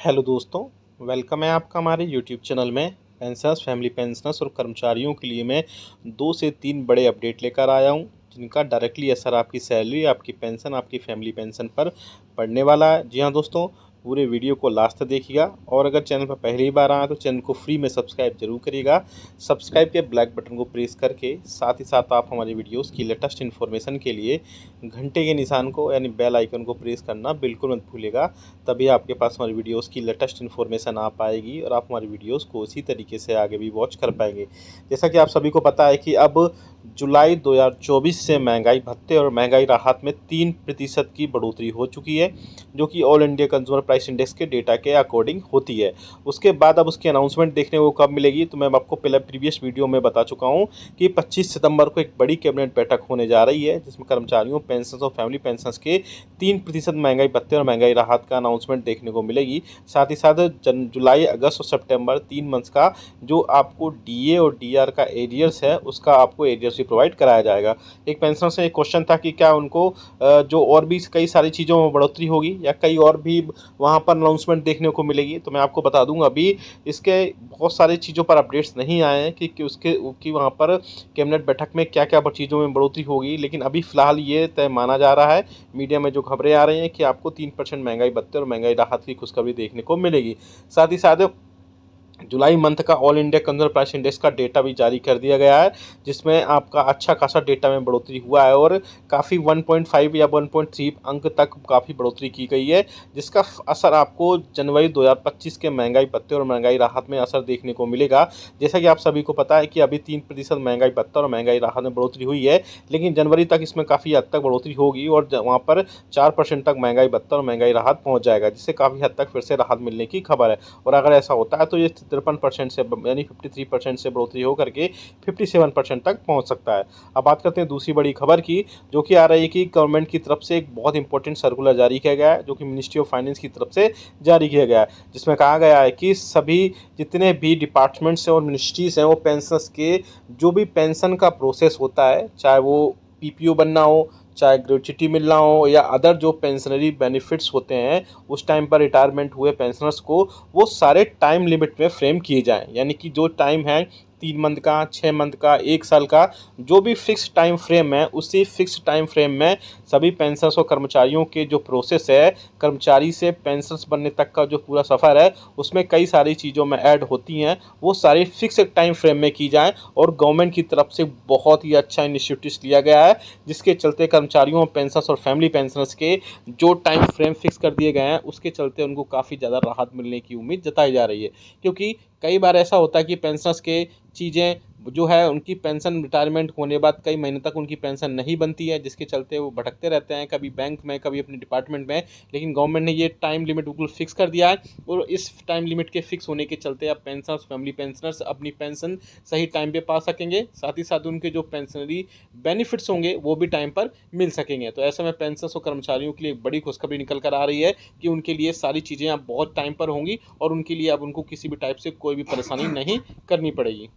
Hello दोस्तों, welcome है आपका हमारे यूट्यूब चैनल में। पेंशनर्स, फैमिली पेंशनर्स और कर्मचारियों के लिए मैं 2 से 3 बड़े अपडेट लेकर आया हूं, जिनका डायरेक्टली असर आपकी सैलरी, आपकी पेंशन, आपकी फैमिली पेंशन पर पड़ने वाला है। जी हाँ दोस्तों, पूरे वीडियो को लास्ट तक देखिएगा और अगर चैनल पर पहली बार आए तो चैनल को फ्री में सब्सक्राइब जरूर करिएगा। सब्सक्राइब के ब्लैक बटन को प्रेस करके साथ ही साथ आप हमारी वीडियोस की लेटेस्ट इन्फॉर्मेशन के लिए घंटे के निशान को यानी बेल आइकन को प्रेस करना बिल्कुल मत भूलिएगा। तभी आपके पास हमारी वीडियोस की लेटेस्ट इन्फॉर्मेशन आ पाएगी और आप हमारी वीडियोस को उसी तरीके से आगे भी वॉच कर पाएंगे। जैसा कि आप सभी को पता है कि अब जुलाई 2024 से महंगाई भत्ते और महंगाई राहत में 3% की बढ़ोतरी हो चुकी है, जो कि all India consumer price index के डेटा के अकॉर्डिंग होती है। उसके बाद अब उसकी अनाउंसमेंट देखने को कब मिलेगी, तो मैं आपको पहले प्रीवियस वीडियो में बता चुका हूँ कि 25 सितंबर को एक बड़ी कैबिनेट बैठक होने जा रही है, जिसमें कर्मचारियों, पेंशन और फैमिली पेंशन के 3% महंगाई भत्ते और महंगाई राहत का अनाउंसमेंट देखने को मिलेगी। साथ ही साथ जुलाई, अगस्त और सितंबर 3 मंथ्स का जो आपको डीए और डीआर का एरियर्स है, उसका आपको एरियर्स भी प्रोवाइड कराया जाएगा। एक पेंशनर से एक क्वेश्चन था कि क्या उनको जो और भी कई सारी चीज़ों में बढ़ोतरी होगी या कई और भी वहाँ पर अनाउंसमेंट देखने को मिलेगी, तो मैं आपको बता दूंगा अभी इसके बहुत सारी चीज़ों पर अपडेट्स नहीं आए हैं कि उसकी वहाँ पर कैबिनेट बैठक में क्या क्या चीज़ों में बढ़ोतरी होगी। लेकिन अभी फ़िलहाल ये तय माना जा रहा है, मीडिया में जो खबरें आ रही हैं, कि आपको 3% महंगाई भत्ते और महंगाई राहत की खुशखबरी देखने को मिलेगी। साथ ही साथ जुलाई मंथ का all India consumer price index का डेटा भी जारी कर दिया गया है, जिसमें आपका अच्छा खासा डेटा में बढ़ोतरी हुआ है और काफ़ी 1.5 या 1.3 अंक तक काफ़ी बढ़ोतरी की गई है, जिसका असर आपको जनवरी 2025 के महंगाई भत्ते और महंगाई राहत में असर देखने को मिलेगा। जैसा कि आप सभी को पता है कि अभी 3% महंगाई भत्ता और महंगाई राहत में बढ़ोतरी हुई है, लेकिन जनवरी तक इसमें काफ़ी हद तक बढ़ोतरी होगी और वहाँ पर 4% तक महंगाई भत्ता और महंगाई राहत पहुँच जाएगा, जिससे काफ़ी हद तक फिर से राहत मिलने की खबर है। और अगर ऐसा होता है तो ये 53% से यानी 53% से बढ़ोतरी होकर के 57% तक पहुंच सकता है। अब बात करते हैं दूसरी बड़ी खबर की, जो कि आ रही है कि गवर्नमेंट की तरफ से एक बहुत इंपॉर्टेंट सर्कुलर जारी किया गया है, जो कि मिनिस्ट्री ऑफ फाइनेंस की तरफ से जारी किया गया है, जिसमें कहा गया है कि सभी जितने भी डिपार्टमेंट्स हैं और मिनिस्ट्रीज हैं, वो पेंशनर्स के जो भी पेंशन का प्रोसेस होता है, चाहे वो पीपीओ बनना हो, चाहे ग्रेच्युटी मिलना हो या अदर जो पेंशनरी बेनिफिट्स होते हैं उस टाइम पर रिटायरमेंट हुए पेंशनर्स को, वो सारे टाइम लिमिट में फ्रेम किए जाएं। यानी कि जो टाइम है 3 मंथ का, 6 मंथ का, 1 साल का, जो भी फिक्स टाइम फ्रेम है, उसी फिक्स टाइम फ्रेम में सभी पेंशनर्स और कर्मचारियों के जो प्रोसेस है, कर्मचारी से पेंशनर्स बनने तक का जो पूरा सफ़र है, उसमें कई सारी चीज़ों में ऐड होती हैं, वो सारी फिक्स टाइम फ्रेम में की जाएँ। और गवर्नमेंट की तरफ से बहुत ही अच्छा इनिशिएटिव लिया गया है, जिसके चलते कर्मचारियों, पेंशनर्स और फैमिली पेंशनर्स के जो टाइम फ्रेम फिक्स कर दिए गए हैं, उसके चलते उनको काफ़ी ज़्यादा राहत मिलने की उम्मीद जताई जा रही है। क्योंकि कई बार ऐसा होता है कि पेंशनर्स के चीज़ें जो है, उनकी पेंशन रिटायरमेंट होने बाद कई महीने तक उनकी पेंशन नहीं बनती है, जिसके चलते वो भटकते रहते हैं, कभी बैंक में, कभी अपने डिपार्टमेंट में। लेकिन गवर्नमेंट ने ये टाइम लिमिट बिल्कुल फिक्स कर दिया है और इस टाइम लिमिट के फिक्स होने के चलते अब पेंशनर्स, फैमिली पेंशनर्स अपनी पेंशन सही टाइम पे पा सकेंगे। साथ ही साथ उनके जो पेंशनरी बेनिफिट्स होंगे वो भी टाइम पर मिल सकेंगे। तो ऐसे में पेंशनर्स और कर्मचारियों के लिए एक बड़ी खुशखबरी निकल कर आ रही है कि उनके लिए सारी चीज़ें अब बहुत टाइम पर होंगी और उनके लिए अब उनको किसी भी टाइप से कोई भी परेशानी नहीं करनी पड़ेगी।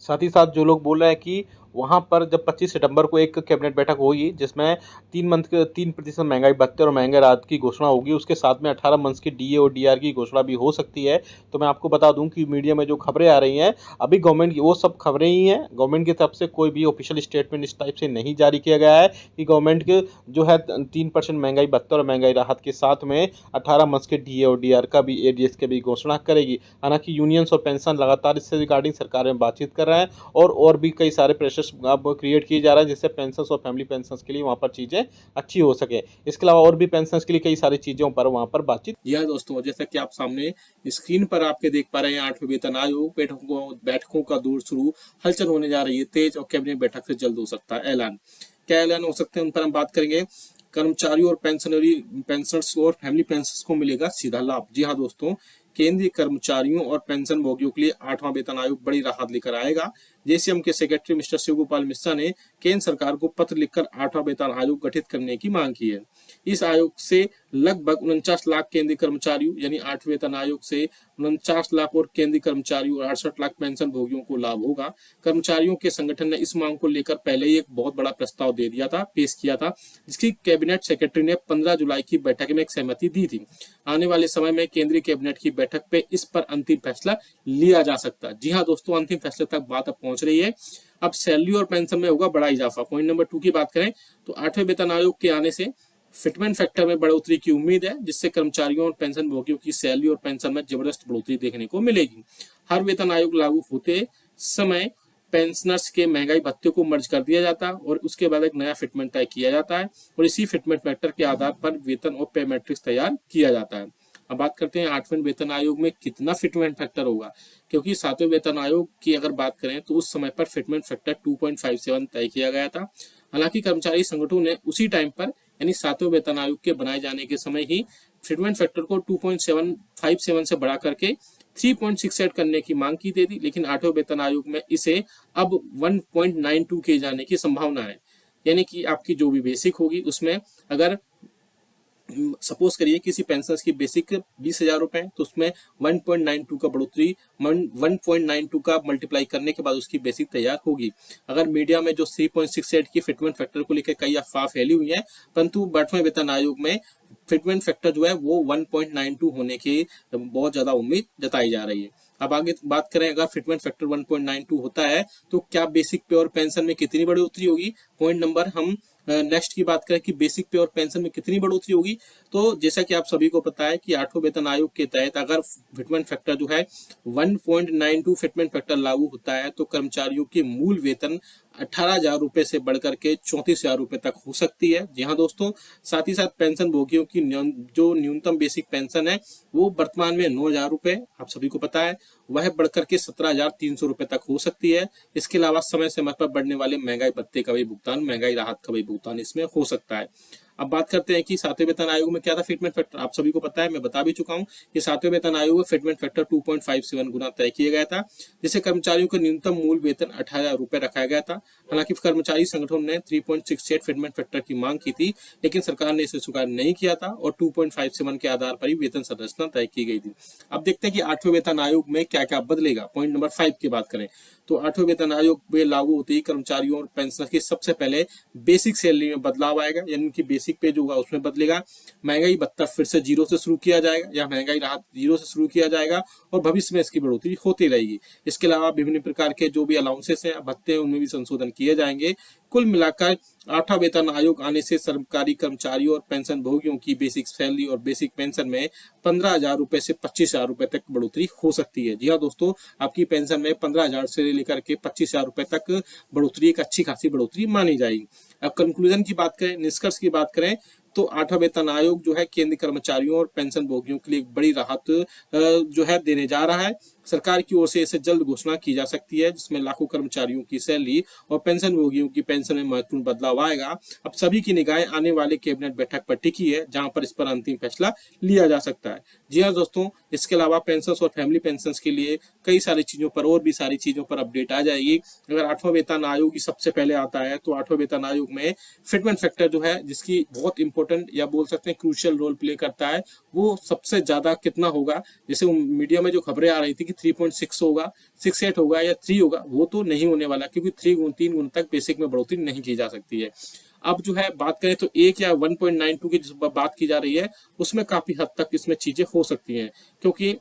साथ ही साथ जो लोग बोल रहे हैं कि वहाँ पर जब 25 सितंबर को एक कैबिनेट बैठक होगी, जिसमें 3% महंगाई भत्ते और महंगाई राहत की घोषणा होगी, उसके साथ में 18 मंथ्स की डीए और डीआर की घोषणा भी हो सकती है। तो मैं आपको बता दूं कि मीडिया में जो खबरें आ रही हैं, अभी गवर्नमेंट की वो सब खबरें ही हैं। गवर्नमेंट की तरफ से कोई भी ऑफिशियल स्टेटमेंट इस टाइप से नहीं जारी किया गया है कि गवर्नमेंट के जो है 3% महंगाई भत्ते और महंगाई राहत के साथ में 18 मंथ्स के डीए और डीआर का भी, एडीएस की भी घोषणा करेगी। हालांकि यूनियंस और पेंशन लगातार इससे रिगार्डिंग सरकार में बातचीत कर रहे हैं और भी कई सारे प्रेशर्स अब क्रिएट किए जा रहा है, जिससे पेंशनर्स और फैमिली पेंशनर्स के लिए वहाँ पर चीज़ें अच्छी हो सके। इसके अलावा और भी पेंशनर्स के लिए कई सारी चीज़ों पर वहाँ पर बातचीत। यह दोस्तों, जैसा कि आप सामने स्क्रीन पर आपके देख पा रहे हैं, 8वें वेतन आयोग बैठकों का दौर शुरू, हलचल होने जा रही है तेज और कैबिनेट बैठक से जल्द हो सकता है ऐलान। क्या ऐलान हो सकते हैं, उन पर हम बात करेंगे। कर्मचारियों और पेंशनर्स और फैमिली पेंशनर्स को मिलेगा सीधा लाभ। जी हाँ दोस्तों, केंद्रीय कर्मचारियों और पेंशन भोगियों के लिए 8वां वेतन आयोग बड़ी राहत लेकर आएगा। जेसीएम के सेक्रेटरी मिस्टर शिव गोपाल मिश्रा ने केंद्र सरकार को पत्र लिखकर 8वां वेतन आयोग गठित करने की मांग की है। इस आयोग से लगभग 49 लाख केंद्रीय कर्मचारियों यानी 8वें वेतन आयोग से 49 लाख और केंद्रीय कर्मचारियों और 68 लाख पेंशन भोगियों को लाभ होगा। कर्मचारियों के संगठन ने इस मांग को लेकर पहले ही एक बहुत बड़ा प्रस्ताव दे दिया था, पेश किया था, जिसकी कैबिनेट सेक्रेटरी ने 15 जुलाई की बैठक में एक सहमति दी थी। आने वाले समय में केंद्रीय कैबिनेट की बैठक पे इस पर अंतिम फैसला लिया जा सकता है। जी हाँ दोस्तों, अंतिम फैसले तक बात अब पहुंच रही है। अब सैलरी और पेंशन में होगा बड़ा इजाफा। पॉइंट नंबर 2 की बात करें तो 8वें वेतन आयोग के आने से फिटमेंट फैक्टर में बढ़ोतरी की उम्मीद है, जिससे कर्मचारियों और पेंशन भोगियों की सैलरी और पेंशन में जबरदस्त बढ़ोतरी देखने को मिलेगी। हर वेतन आयोग लागू होते समय पेंशनर्स के महंगाई भत्ते को मर्ज कर दिया जाता है और उसके बाद एक नया फिटमेंट तय किया जाता है और इसी फिटमेंट फैक्टर के आधार पर वेतन और पे मैट्रिक्स तैयार किया जाता है। अब बात करते हैं 8वें वेतन आयोग में कितना फिटमेंट फैक्टर होगा, क्योंकि 7वें वेतन आयोग की अगर बात करें तो उस समय पर फिटमेंट फैक्टर 2.57 तय किया गया था। हालांकि कर्मचारी संगठनों ने उसी टाइम पर यानी 7वें वेतन आयोग के बनाए जाने के समय ही फिटमेंट फैक्टर को 2.757 से बढ़ा करके 3.68 करने की मांग की थी, लेकिन 8वें वेतन आयोग में इसे अब 1.92 किए जाने की संभावना है। यानी कि आपकी जो भी बेसिक होगी उसमें अगर सपोज करिए किसी पेंशनर्स की बेसिक 20,000 रुपए तो उसमें 1.92 का बढ़ोतरी 1.92 का मल्टीप्लाई करने के बाद उसकी बेसिक तैयार होगी। अगर मीडिया में जो 3.68 की फिटमेंट फैक्टर को लेकर कई अफवाह फैली हुई है, परंतु 8वें वेतन आयोग में फिटमेंट फैक्टर जो है वो 1.92 होने की बहुत ज्यादा उम्मीद जताई जा रही है। अब आगे बात करें, अगर फिटमेंट फैक्टर 1.92 होता है तो क्या बेसिक पे और पेंशन में कितनी बढ़ोतरी होगी। पॉइंट नंबर हम नेक्स्ट की बात करें कि बेसिक पे और पेंशन में कितनी बढ़ोतरी होगी, तो जैसा कि आप सभी को पता है कि 8वें वेतन आयोग के तहत अगर फिटमेंट फैक्टर जो है 1.92 फिटमेंट फैक्टर लागू होता है तो कर्मचारियों के मूल वेतन 18,000 रुपए से बढ़कर के 34,000 रुपए तक हो सकती है। जी हाँ दोस्तों, साथ ही साथ पेंशन भोगियों की जो न्यूनतम बेसिक पेंशन है वो वर्तमान में 9,000 रुपए आप सभी को पता है, वह बढ़कर के 17,300 रुपए तक हो सकती है। इसके अलावा समय समय पर बढ़ने वाले महंगाई भत्ते का भी भुगतान, महंगाई राहत का भी भुगतान इसमें हो सकता है। अब बात करते हैं कि 7वें वेतन आयोग में क्या था फिटमेंट फैक्टर, आप सभी को पता है, मैं बता भी चुका हूं कि 7वें वेतन आयोग में फिटमेंट फैक्टर 2.57 गुना तय किया गया था, जिससे कर्मचारियों का न्यूनतम मूल वेतन 18,000 रुपए रखा गया था। हालांकि कर्मचारी संगठनों ने 3.68 फिटमेंट फैक्टर की मांग की थी, लेकिन सरकार ने इसे स्वीकार नहीं किया था और 2.57 के आधार पर ही वेतन संरचना तय की गई थी। अब देखते हैं कि 8वें वेतन आयोग में क्या क्या बदलेगा। पॉइंट नंबर 5 की बात करें तो 8वें वेतन आयोग में लागू होते ही कर्मचारियों और पेंशनर की सबसे पहले बेसिक सैलरी में बदलाव आएगा, यानी कि बेसिक पे जो होगा उसमें बदलेगा। महंगाई भत्ता फिर से 0 से शुरू किया जाएगा या महंगाई राहत 0 से शुरू किया जाएगा और भविष्य में इसकी बढ़ोतरी होती रहेगी। इसके अलावा विभिन्न प्रकार के जो भी अलाउंसेस हैं, भत्ते, उनमें भी संशोधन किए जाएंगे। कुल मिलाकर 8वां वेतन आयोग आने से सरकारी कर्मचारियों और पेंशन भोगियों की बेसिक सैलरी और बेसिक पेंशन में 15,000 रुपए से 25,000 रुपए तक बढ़ोतरी हो सकती है। जी हाँ दोस्तों, आपकी पेंशन में 15,000 से लेकर के 25,000 रुपए तक बढ़ोतरी एक अच्छी खासी बढ़ोतरी मानी जाएगी। अब कंक्लूजन की बात करें, निष्कर्ष की बात करें तो 8वां वेतन आयोग जो है केंद्रीय कर्मचारियों और पेंशन भोगियों के लिए एक बड़ी राहत जो है देने जा रहा है। सरकार की ओर से इसे जल्द घोषणा की जा सकती है, जिसमें लाखों कर्मचारियों की सैलरी और पेंशन भोगियों की पेंशन में महत्वपूर्ण बदलाव आएगा। अब सभी की निगाहें आने वाले कैबिनेट बैठक पर टिकी है, जहां पर इस पर अंतिम फैसला लिया जा सकता है। जी हाँ दोस्तों, इसके अलावा पेंशन और फैमिली पेंशन के लिए कई सारी चीजों पर और भी सारी चीजों पर अपडेट आ जाएगी। अगर 8वां वेतन आयोग सबसे पहले आता है तो 8वां वेतन आयोग में फिटमेंट फैक्टर जो है, जिसकी बहुत इंपॉर्टेंट या बोल सकते हैं क्रूशियल रोल प्ले करता है, वो सबसे ज्यादा कितना होगा। जैसे मीडिया में जो खबरें आ रही थी कि 3.6 होगा, 68 होगा या 3 होगा, वो तो नहीं होने वाला, क्योंकि 3 गुण तक बेसिक में बढ़ोतरी नहीं की जा सकती है। अब जो है बात करें तो 1 या 1.92 की जिस बात की जा रही है उसमें काफी हद तक इसमें चीजें हो सकती हैं, क्योंकि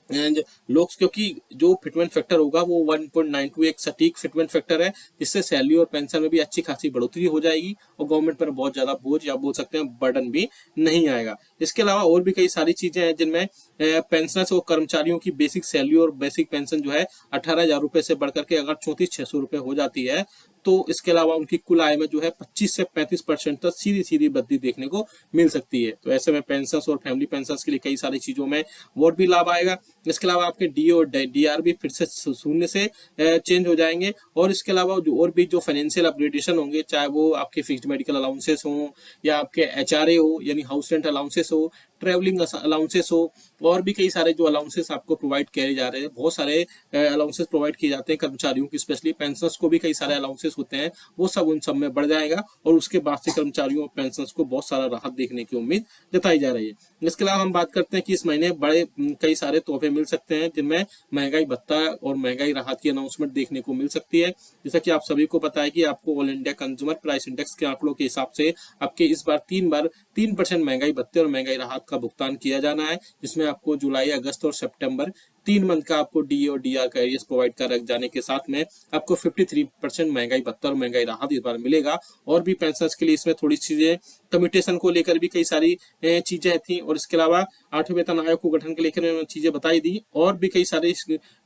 क्योंकि जो फिटमेंट फैक्टर होगा वो 1.92 एक सटीक फिटमेंट फैक्टर है, जिससे सैलरी और पेंशन में भी अच्छी खासी बढ़ोतरी हो जाएगी और गवर्नमेंट पर बहुत ज्यादा बोझ या बोल सकते हैं बर्डन भी नहीं आएगा। इसके अलावा और भी कई सारी चीजें हैं जिनमें पेंशनर्स और कर्मचारियों की बेसिक सैलरी और बेसिक पेंशन जो है 18,000 रुपए से बढ़कर के अगर 34,600 रुपए हो जाती है तो इसके अलावा उनकी कुल आय में जो है 25 से 35% तक सीधी सीधी वृद्धि देखने को मिल सकती है। तो ऐसे में पेंशनर्स और फैमिली पेंशनर्स के लिए कई सारी चीजों में और भी लाभ आएगा। इसके अलावा आपके डी और डीआर भी फिर से 0 से चेंज हो जाएंगे और इसके अलावा जो और भी जो फाइनेंशियल अपग्रेडेशन होंगे, चाहे वो आपके फिक्स्ड मेडिकल अलाउंसेस हो या आपके एचआरए हो यानी हाउस रेंट अलाउंसेस हो, ट्रैवलिंग अलाउंसेस हो, और भी कई सारे जो अलाउंसेस आपको प्रोवाइड किए जा रहे हैं, बहुत सारे अलाउंसेस प्रोवाइड किए जाते हैं कर्मचारियों की, स्पेशली पेंशनर्स को भी कई सारे अलाउंसेस होते हैं, वो सब उन सब में बढ़ जाएगा और उसके बाद से कर्मचारियों और पेंशनर्स को बहुत सारा राहत देखने की उम्मीद जताई जा रही है। इसके अलावा हम बात करते हैं कि इस महीने बड़े कई सारे तोहफे मिल सकते हैं, जिनमें महंगाई भत्ता और महंगाई राहत की अनाउंसमेंट देखने को मिल सकती है। जैसा कि आप सभी को पता है कि आपको all India consumer price index के आंकड़ों के हिसाब से आपके इस बार 3% महंगाई भत्ते और महंगाई राहत का भुगतान किया जाना है, जिसमें आपको जुलाई, अगस्त और सितंबर 3 मंथ का आपको डी और डीआर का एरियस प्रोवाइड कर जाने के साथ में आपको 53% महंगाई भत्ता और महंगाई राहत इस बार मिलेगा। और भी पेंशनर्स के लिए इसमें थोड़ी चीजें कम्यूटेशन को लेकर भी कई सारी चीजें थी, और इसके अलावा 8वें वेतन आयोग को गठन के लेकर चीजें बताई दी, और भी कई सारी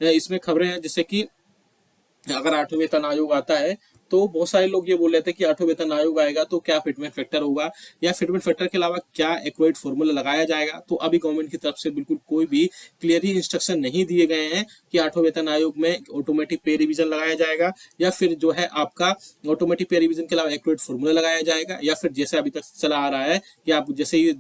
इसमें खबरें हैं, जैसे कि अगर 8वें वेतन आयोग आता है तो बहुत सारे लोग ये बोल रहे थे कि 8वें वेतन आयोग आएगा तो क्या फिटमेंट फैक्टर होगा, या फिटमेंट फैक्टर के अलावा क्या एक्वाइड फॉर्मूला लगाया जाएगा। तो अभी गवर्नमेंट की तरफ से बिल्कुल कोई भी क्लियरली इंस्ट्रक्शन नहीं दिए गए हैं कि 8वें वेतन आयोग में ऑटोमेटिक पे रिवीजन लगाया जाएगा, या फिर जो है आपका ऑटोमेटिक पे रिवीजन के अलावा एक्वाइड फॉर्मूला लगाया जाएगा, या फिर जैसे अभी तक चला आ रहा है कि आप जैसे ही